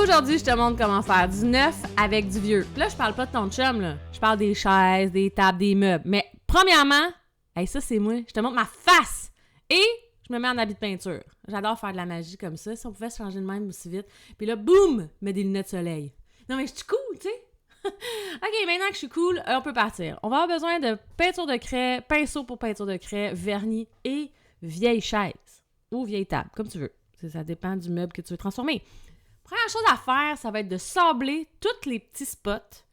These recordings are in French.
Aujourd'hui, je te montre comment faire du neuf avec du vieux. Là, je parle pas de ton chum, là. Je parle des chaises, des tables, des meubles. Mais premièrement, ça c'est moi, je te montre ma face. Et je me mets en habit de peinture. J'adore faire de la magie comme ça. Si on pouvait se changer de même aussi vite. Puis là, boum, mets des lunettes de soleil. Non, mais je suis cool, tu sais. OK, maintenant que je suis cool, on peut partir. On va avoir besoin de peinture de craie, pinceau pour peinture de craie, vernis et vieille chaise. Ou vieille table, comme tu veux. Ça dépend du meuble que tu veux transformer. Première chose à faire, ça va être de sabler tous les petits spots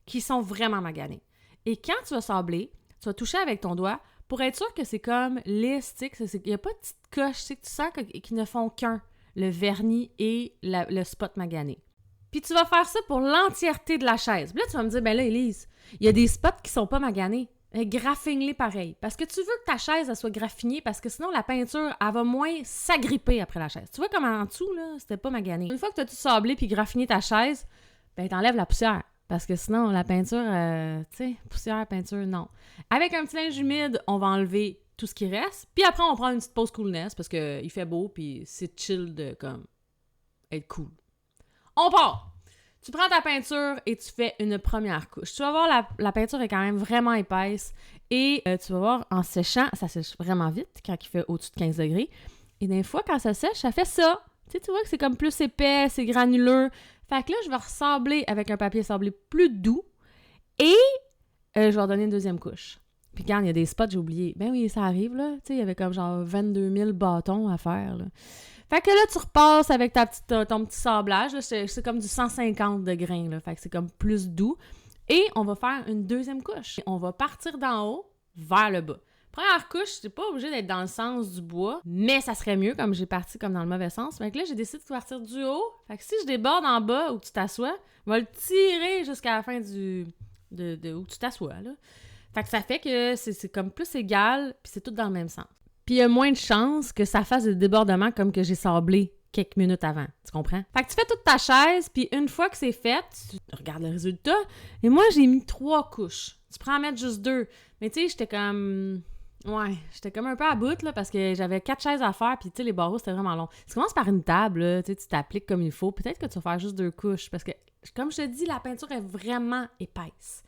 qui sont vraiment maganés. Et quand tu vas sabler, tu vas toucher avec ton doigt pour être sûr que c'est comme lisse, tu sais, qu'il n'y a pas de petites coches, tu sens qu'ils ne font qu'un, le vernis et le spot magané. Puis tu vas faire ça pour l'entièreté de la chaise. Puis là, tu vas me dire, ben là, Élise, il y a des spots qui sont pas maganés. Graffine-les pareil. Parce que tu veux que ta chaise, elle soit graffinée, parce que sinon, la peinture, elle va moins s'agripper après la chaise. Tu vois comme en dessous, là, c'était pas magané. Une fois que tu as tout sablé puis graffiné ta chaise, ben t'enlèves la poussière. Parce que sinon, la peinture, tu sais, poussière, peinture, non. Avec un petit linge humide, on va enlever tout ce qui reste. Puis après, on prend une petite pause coolness parce qu'il fait beau puis c'est chill de, comme, être cool. On part! Tu prends ta peinture et tu fais une première couche. Tu vas voir, la peinture est quand même vraiment épaisse et tu vas voir, en séchant, ça sèche vraiment vite quand il fait au-dessus de 15 degrés. Et des fois, quand ça sèche, ça fait ça. Tu vois que c'est comme plus épais, c'est granuleux. Fait que là, je vais ressabler avec un papier sablé plus doux et je vais redonner une deuxième couche. Puis regarde, il y a des spots, j'ai oublié. Ben oui, ça arrive, là. Tu sais, il y avait comme genre 22 000 bâtons à faire, là. Fait que là, tu repasses avec ton petit sablage. Là, c'est comme du 150 de grains, là. Fait que c'est comme plus doux. Et on va faire une deuxième couche. On va partir d'en haut vers le bas. Première couche, c'est pas obligé d'être dans le sens du bois, mais ça serait mieux, comme j'ai parti comme dans le mauvais sens. Fait que là, j'ai décidé de partir du haut. Fait que si je déborde en bas où tu t'assois, on va le tirer jusqu'à la fin de où tu t'assois, là. Fait que ça fait que c'est comme plus égal, puis c'est tout dans le même sens. Puis il y a moins de chances que ça fasse des débordements comme que j'ai sablé quelques minutes avant. Tu comprends? Fait que tu fais toute ta chaise, puis une fois que c'est fait, tu regardes le résultat. Et moi, j'ai mis 3 couches. Tu prends en mettre juste 2. Mais tu sais, j'étais comme un peu à bout, là, parce que j'avais 4 chaises à faire, puis tu sais, les barreaux, c'était vraiment long. Tu commences par une table, là, tu t'appliques comme il faut. Peut-être que tu vas faire juste 2 couches, parce que, comme je te dis, la peinture est vraiment épaisse.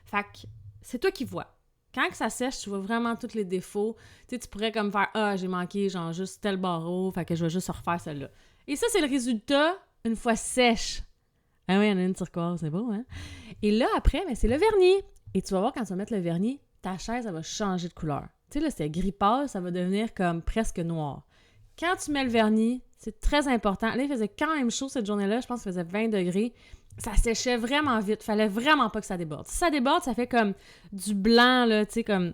Fait que c'est toi qui vois. Quand que ça sèche, tu vois vraiment tous les défauts. Tu sais, tu pourrais comme faire « Ah, j'ai manqué genre juste tel barreau, fait que je vais juste refaire celle-là. » Et ça, c'est le résultat une fois sèche. Ah oui, il y en a une turquoise, c'est beau, hein? Et là, après, c'est le vernis. Et tu vas voir, quand tu vas mettre le vernis, ta chaise, elle va changer de couleur. Tu sais, là, c'est gris pâle, ça va devenir comme presque noir. Quand tu mets le vernis, c'est très important. Là, il faisait quand même chaud cette journée-là. Je pense qu'il faisait 20 degrés. Ça séchait vraiment vite. Fallait vraiment pas que ça déborde. Si ça déborde, ça fait comme du blanc, là, tu sais, comme...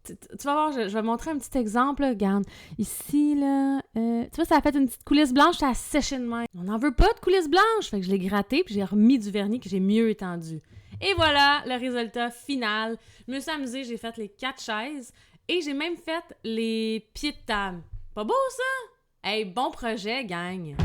Tu vas voir, je vais montrer un petit exemple, là. Regarde, ici, là, tu vois, ça a fait une petite coulisse blanche, ça a séché de même. On n'en veut pas de coulisse blanche! Fait que je l'ai gratté, puis j'ai remis du vernis que j'ai mieux étendu. Et voilà, le résultat final. Je me suis amusée, j'ai fait les 4 chaises, et j'ai même fait les pieds de table. Pas beau, ça? Hey, bon projet, gang!